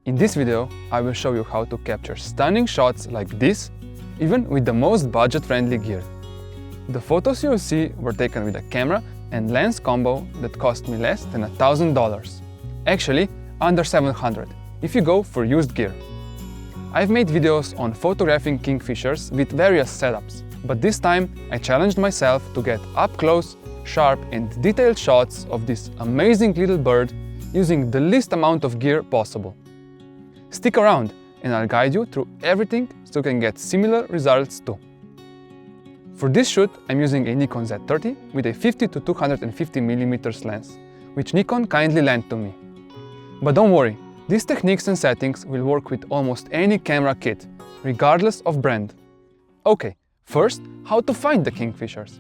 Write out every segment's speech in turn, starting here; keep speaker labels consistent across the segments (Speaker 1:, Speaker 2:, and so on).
Speaker 1: In this video, I will show you how to capture stunning shots like this, even with the most budget-friendly gear. The photos you'll see were taken with a camera and lens combo that cost me less than $1,000. Actually, under $700 if you go for used gear. I've made videos on photographing kingfishers with various setups, but this time I challenged myself to get up close, sharp and detailed shots of this amazing little bird using the least amount of gear possible. Stick around and I'll guide you through everything so you can get similar results too. For this shoot, I'm using a Nikon Z30 with a 50 to 250mm lens, which Nikon kindly lent to me. But don't worry, these techniques and settings will work with almost any camera kit, regardless of brand. Okay, first, how to find the kingfishers.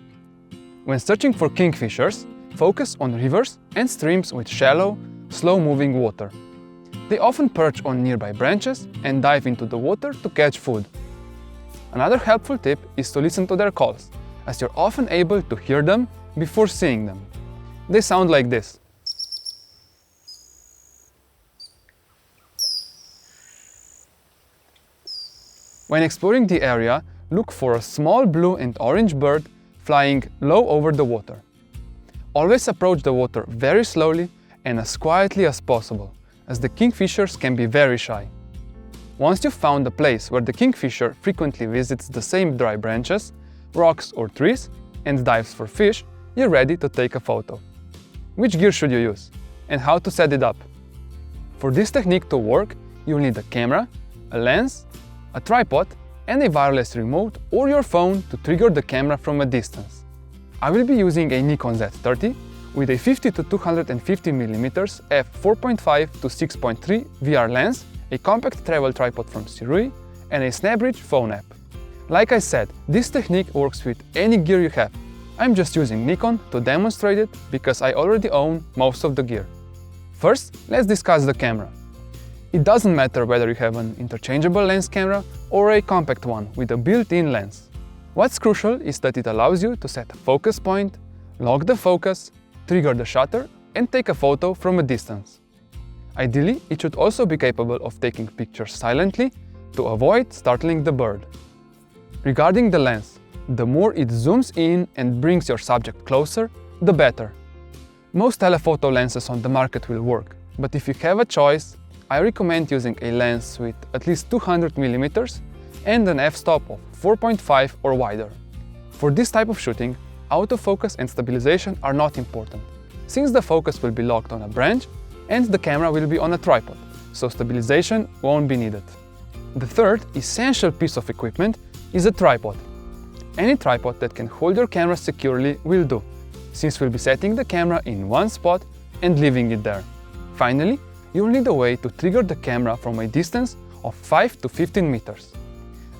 Speaker 1: When searching for kingfishers, focus on rivers and streams with shallow, slow-moving water. They often perch on nearby branches and dive into the water to catch food. Another helpful tip is to listen to their calls, as you're often able to hear them before seeing them. They sound like this. When exploring the area, look for a small blue and orange bird flying low over the water. Always approach the water very slowly and as quietly as possible, as the kingfishers can be very shy. Once you've found a place where the kingfisher frequently visits the same dry branches, rocks or trees and dives for fish, you're ready to take a photo. Which gear should you use? And how to set it up? For this technique to work, you'll need a camera, a lens, a tripod and a wireless remote or your phone to trigger the camera from a distance. I will be using a Nikon Z30 with a 50 to 250mm f4.5 to 6.3 VR lens, a compact travel tripod from Sirui and a SnapBridge phone app. Like I said, this technique works with any gear you have. I'm just using Nikon to demonstrate it because I already own most of the gear. First, let's discuss the camera. It doesn't matter whether you have an interchangeable lens camera or a compact one with a built-in lens. What's crucial is that it allows you to set a focus point, lock the focus, trigger the shutter and take a photo from a distance. Ideally, it should also be capable of taking pictures silently to avoid startling the bird. Regarding the lens, the more it zooms in and brings your subject closer, the better. Most telephoto lenses on the market will work, but if you have a choice, I recommend using a lens with at least 200mm and an f-stop of 4.5 or wider. For this type of shooting, autofocus and stabilization are not important, since the focus will be locked on a branch and the camera will be on a tripod, so stabilization won't be needed. The third essential piece of equipment is a tripod. Any tripod that can hold your camera securely will do, since we'll be setting the camera in one spot and leaving it there. Finally, you'll need a way to trigger the camera from a distance of 5 to 15 meters.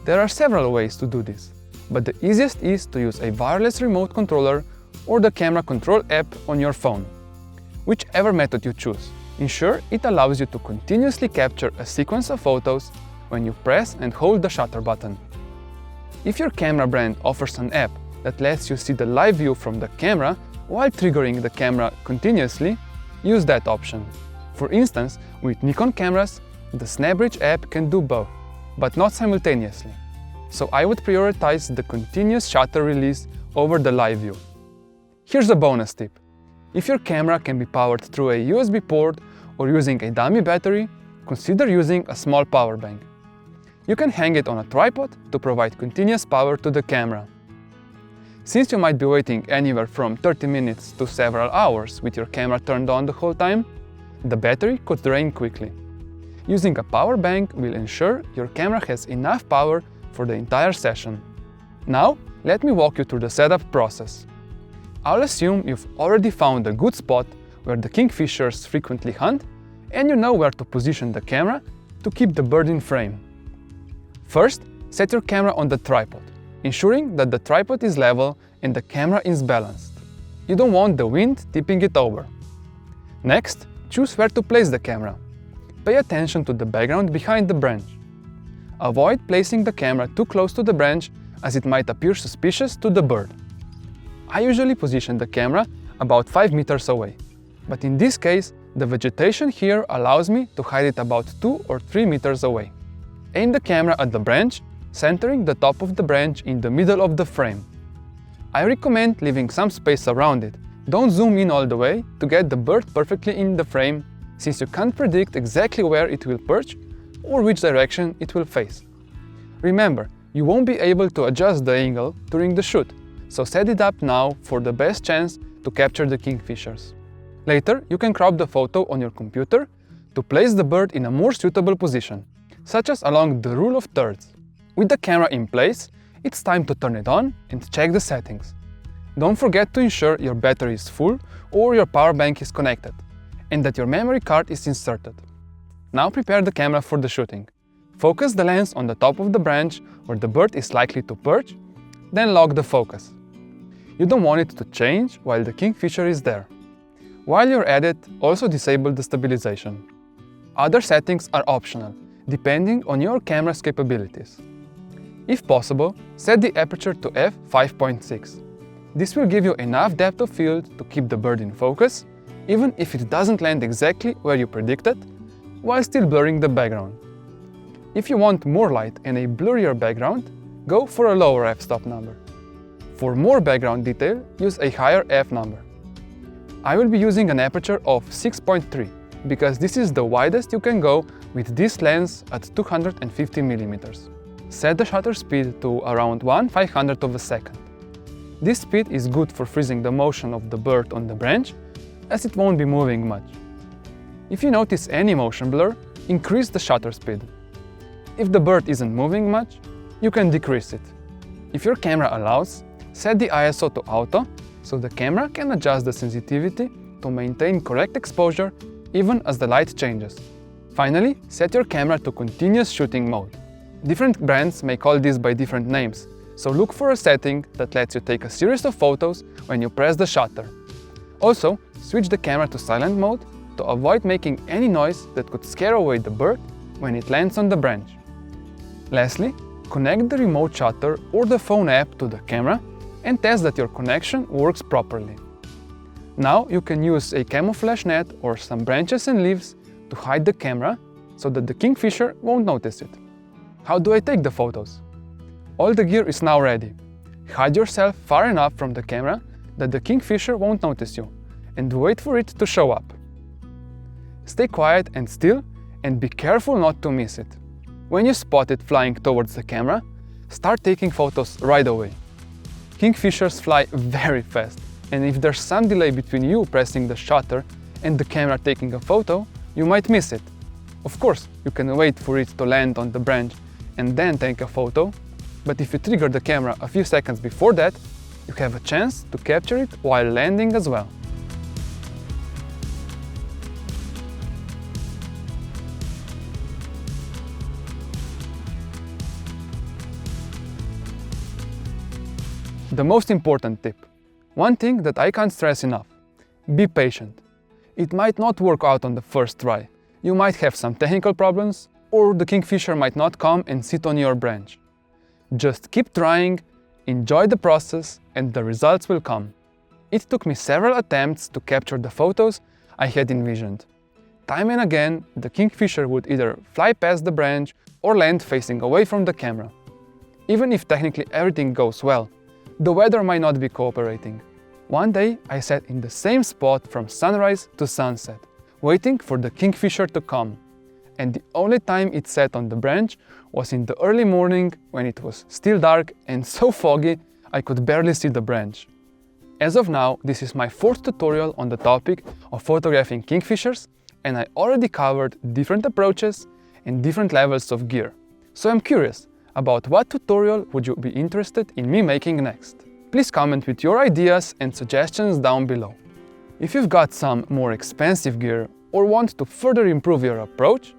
Speaker 1: There are several ways to do this, but the easiest is to use a wireless remote controller or the camera control app on your phone. Whichever method you choose, ensure it allows you to continuously capture a sequence of photos when you press and hold the shutter button. If your camera brand offers an app that lets you see the live view from the camera while triggering the camera continuously, use that option. For instance, with Nikon cameras, the SnapBridge app can do both, but not simultaneously. So I would prioritize the continuous shutter release over the live view. Here's a bonus tip. If your camera can be powered through a USB port or using a dummy battery, consider using a small power bank. You can hang it on a tripod to provide continuous power to the camera. Since you might be waiting anywhere from 30 minutes to several hours with your camera turned on the whole time, the battery could drain quickly. Using a power bank will ensure your camera has enough power for the entire session. Now, let me walk you through the setup process. I'll assume you've already found a good spot where the kingfishers frequently hunt and you know where to position the camera to keep the bird in frame. First, set your camera on the tripod, ensuring that the tripod is level and the camera is balanced. You don't want the wind tipping it over. Next, choose where to place the camera. Pay attention to the background behind the branch. Avoid placing the camera too close to the branch as it might appear suspicious to the bird. I usually position the camera about 5 meters away, but in this case, The vegetation here allows me to hide it about 2 or 3 meters away. Aim the camera at the branch, centering the top of the branch in the middle of the frame. I recommend leaving some space around it. Don't zoom in all the way to get the bird perfectly in the frame, since you can't predict exactly where it will perch or which direction it will face. Remember, you won't be able to adjust the angle during the shoot, so set it up now for the best chance to capture the kingfishers. Later, you can crop the photo on your computer to place the bird in a more suitable position, such as along the rule of thirds. With the camera in place, it's time to turn it on and check the settings. Don't forget to ensure your battery is full or your power bank is connected, and that your memory card is inserted. Now prepare the camera for the shooting. Focus the lens on the top of the branch where the bird is likely to perch, then lock the focus. You don't want it to change while the kingfisher is there. While you're at it, also disable the stabilization. Other settings are optional, depending on your camera's capabilities. If possible, set the aperture to f/5.6. This will give you enough depth of field to keep the bird in focus, even if it doesn't land exactly where you predicted, while still blurring the background. If you want more light and a blurrier background, go for a lower f-stop number. For more background detail, use a higher f number. I will be using an aperture of 6.3 because this is the widest you can go with this lens at 250 mm. Set the shutter speed to around 1/500th of a second. This speed is good for freezing the motion of the bird on the branch, as it won't be moving much. If you notice any motion blur, increase the shutter speed. If the bird isn't moving much, you can decrease it. If your camera allows, set the ISO to auto, so the camera can adjust the sensitivity to maintain correct exposure even as the light changes. Finally, set your camera to continuous shooting mode. Different brands may call this by different names, so look for a setting that lets you take a series of photos when you press the shutter. Also, switch the camera to silent mode to avoid making any noise that could scare away the bird when it lands on the branch. Lastly, connect the remote shutter or the phone app to the camera and test that your connection works properly. Now you can use a camouflage net or some branches and leaves to hide the camera so that the kingfisher won't notice it. How do I take the photos? All the gear is now ready. Hide yourself far enough from the camera that the kingfisher won't notice you, and wait for it to show up. Stay quiet and still, and be careful not to miss it. When you spot it flying towards the camera, start taking photos right away. Kingfishers fly very fast, and if there's some delay between you pressing the shutter and the camera taking a photo, you might miss it. Of course, you can wait for it to land on the branch and then take a photo, but if you trigger the camera a few seconds before that, you have a chance to capture it while landing as well. The most important tip. One thing that I can't stress enough. Be patient. It might not work out on the first try. You might have some technical problems, or the kingfisher might not come and sit on your branch. Just keep trying, enjoy the process, and the results will come. It took me several attempts to capture the photos I had envisioned. Time and again, the kingfisher would either fly past the branch or land facing away from the camera. Even if technically everything goes well, the weather might not be cooperating. One day I sat in the same spot from sunrise to sunset, waiting for the kingfisher to come. And the only time it sat on the branch was in the early morning when it was still dark and so foggy I could barely see the branch. As of now, this is my 4th tutorial on the topic of photographing kingfishers, and I already covered different approaches and different levels of gear. So I'm curious, about what tutorial would you be interested in me making next? Please comment with your ideas and suggestions down below. If you've got some more expensive gear or want to further improve your approach,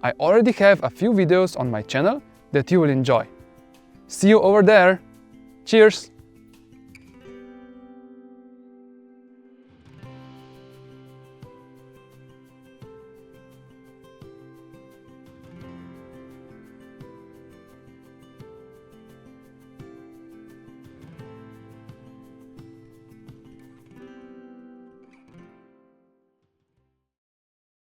Speaker 1: I already have a few videos on my channel that you will enjoy. See you over there! Cheers!